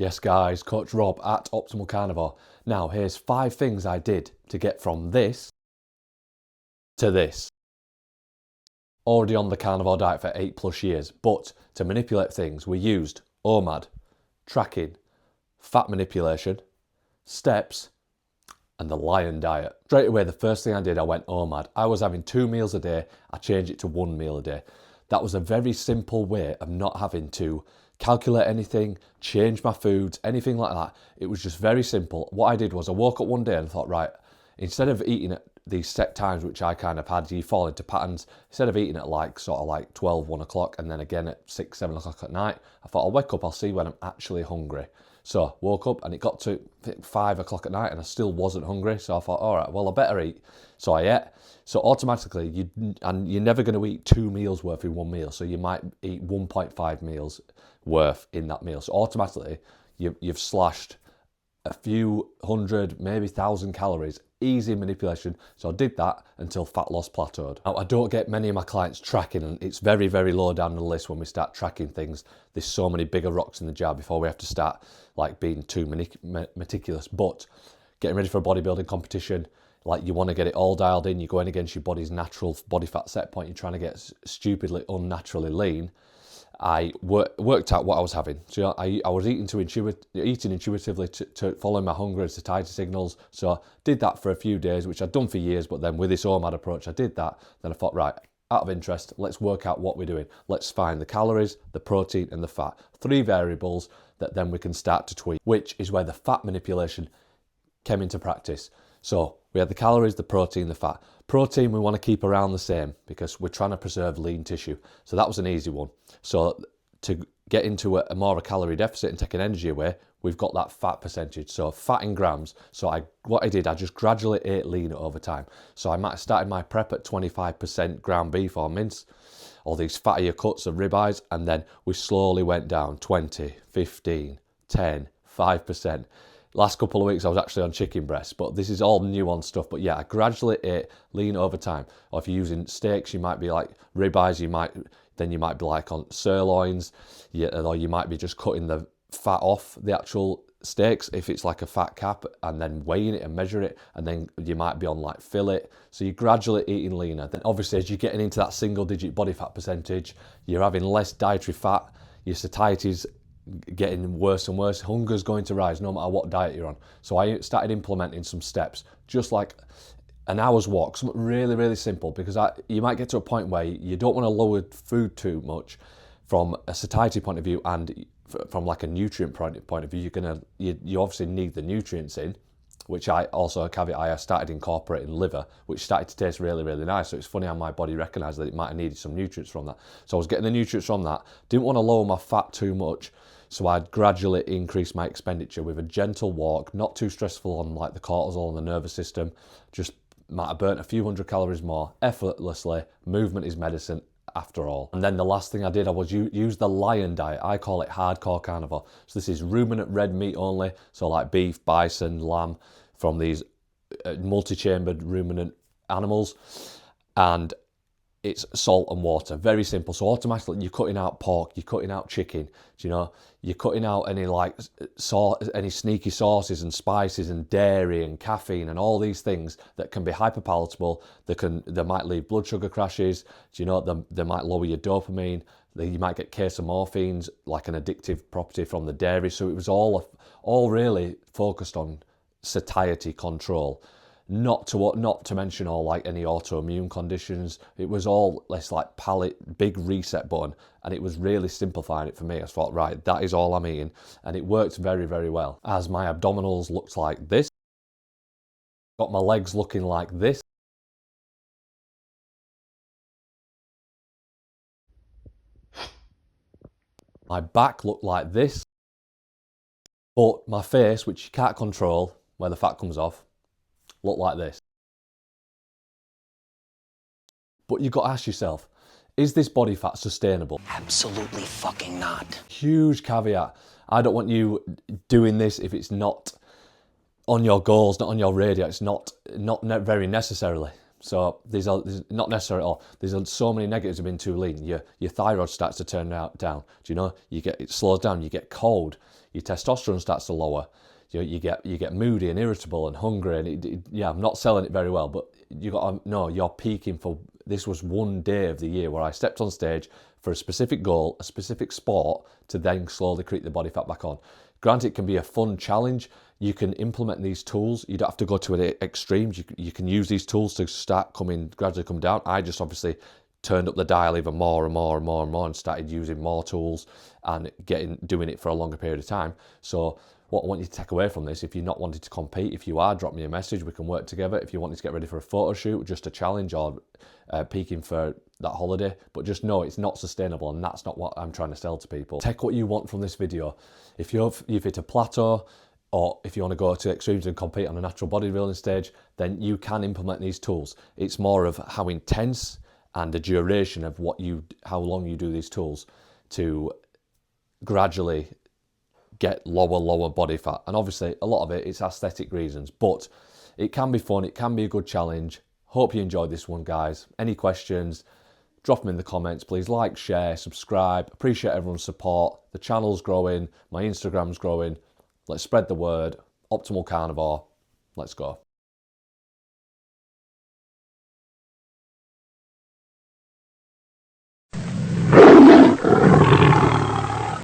Yes guys, Coach Rob at Optimal Carnivore. Now here's 5 things I did to get from this to this. Already on the carnivore diet for 8+ years, but to manipulate things we used OMAD, tracking, fat manipulation, steps, and the lion diet. Straight away the first thing I did, I went OMAD. I was having 2 meals a day, I changed it to 1 meal a day. That was a very simple way of not having to calculate anything, change my foods, anything like that. It was just very simple. What I did was I woke up one day and thought, right, instead of eating at these set times, which I kind of had, you fall into patterns, instead of eating at like 12, 1 o'clock and then again at 6, 7 o'clock at night, I thought I'll wake up, I'll see when I'm actually hungry. So woke up and it got to 5 o'clock at night and I still wasn't hungry. So I thought, all right, well, I better eat. So I ate. So automatically, you're never going to eat 2 meals worth in 1 meal. So you might eat 1.5 meals worth in that meal. So automatically, you've slashed a few hundred, maybe 1,000 calories. Easy manipulation. So I did that until fat loss plateaued. Now, I don't get many of my clients tracking, and it's very, very low down the list when we start tracking things. There's so many bigger rocks in the jar before we have to start like being too meticulous. But getting ready for a bodybuilding competition, like you want to get it all dialed in, you're going against your body's natural body fat set point, you're trying to get stupidly, unnaturally lean. I worked out what I was having. So I was eating intuitively to follow my hunger and satiety signals. So I did that for a few days, which I'd done for years, but then with this OMAD approach, I did that. Then I thought, right, out of interest, let's work out what we're doing. Let's find the calories, the protein, and the fat. 3 variables that then we can start to tweak, which is where the fat manipulation came into practice. So we had the calories, the protein, the fat. Protein we want to keep around the same because we're trying to preserve lean tissue. So that was an easy one. So to get into a more of a calorie deficit and taking energy away, we've got that fat percentage. So fat in grams. So what I did, I just gradually ate leaner over time. So I might have started my prep at 25% ground beef or mince, all these fattier cuts of ribeyes, and then we slowly went down 20, 15, 10, 5%. Last couple of weeks I was actually on chicken breast, but this is all nuanced stuff. But yeah, I gradually ate lean over time. Or if you're using steaks, you might be like ribeyes, you might be like on sirloins, or you might be just cutting the fat off the actual steaks if it's like a fat cap, and then weighing it and measure it, and then you might be on like fillet. So you're gradually eating leaner. Then obviously as you're getting into that single-digit body fat percentage, you're having less dietary fat, your satiety's getting worse and worse, hunger's going to rise no matter what diet you're on. So I started implementing some steps, just like an hour's walk, something really, really simple, because you might get to a point where you don't want to lower food too much from a satiety point of view, and from like a nutrient point of view, you obviously need the nutrients in, which I also, a caveat, I started incorporating liver, which started to taste really, really nice. So it's funny how my body recognised that it might have needed some nutrients from that. So I was getting the nutrients from that. Didn't want to lower my fat too much, so I'd gradually increase my expenditure with a gentle walk, not too stressful on like the cortisol and the nervous system. Just might have burnt a few hundred calories more effortlessly. Movement is medicine after all. And then the last thing I did, I was use the lion diet. I call it hardcore carnivore. So this is ruminant red meat only. So like beef, bison, lamb, from these multi-chambered ruminant animals. And it's salt and water, very simple. So automatically you're cutting out pork, you're cutting out chicken, you're cutting out any any sneaky sauces and spices and dairy and caffeine and all these things that can be hyperpalatable. They might leave blood sugar crashes. They might lower your dopamine. You might get casomorphines, like an addictive property from the dairy. So it was all really focused on satiety control. Not to mention all like any autoimmune conditions. It was all less like big reset button, and it was really simplifying it for me. I thought, right, that is all I'm eating, and it worked very, very well. As my abdominals looked like this, got my legs looking like this, my back looked like this, but my face, which you can't control where the fat comes off, look like this. But you've got to ask yourself, is this body fat sustainable? Absolutely fucking not. Huge caveat. I don't want you doing this if it's not on your goals, not on your radar. It's not very necessarily. So there's not necessarily all. There's so many negatives of being too lean. Your thyroid starts to turn down. Do you know? It slows down. You get cold. Your testosterone starts to lower. You get moody and irritable and hungry. And yeah, I'm not selling it very well, but you got to know you're peaking for. This was one day of the year where I stepped on stage for a specific goal, a specific sport, to then slowly create the body fat back on. Granted, it can be a fun challenge. You can implement these tools. You don't have to go to an extremes. You can use these tools to gradually come down. I just obviously turned up the dial even more and more and more and more and started using more tools and doing it for a longer period of time. So what I want you to take away from this, if you're not wanting to compete, if you are, drop me a message. We can work together. If you want to get ready for a photo shoot, just a challenge, or peaking for that holiday, but just know it's not sustainable, and that's not what I'm trying to sell to people. Take what you want from this video. If you've hit a plateau, or if you want to go to extremes and compete on a natural bodybuilding stage, then you can implement these tools. It's more of how intense and the duration of how long you do these tools to gradually get lower body fat. And obviously a lot of it's aesthetic reasons, but it can be fun, it can be a good challenge. Hope you enjoyed this one, guys. Any questions, drop them in the comments. Please like, share, subscribe. Appreciate everyone's support. The channel's growing, my Instagram's growing. Let's spread the word. Optimal Carnivore. Let's go.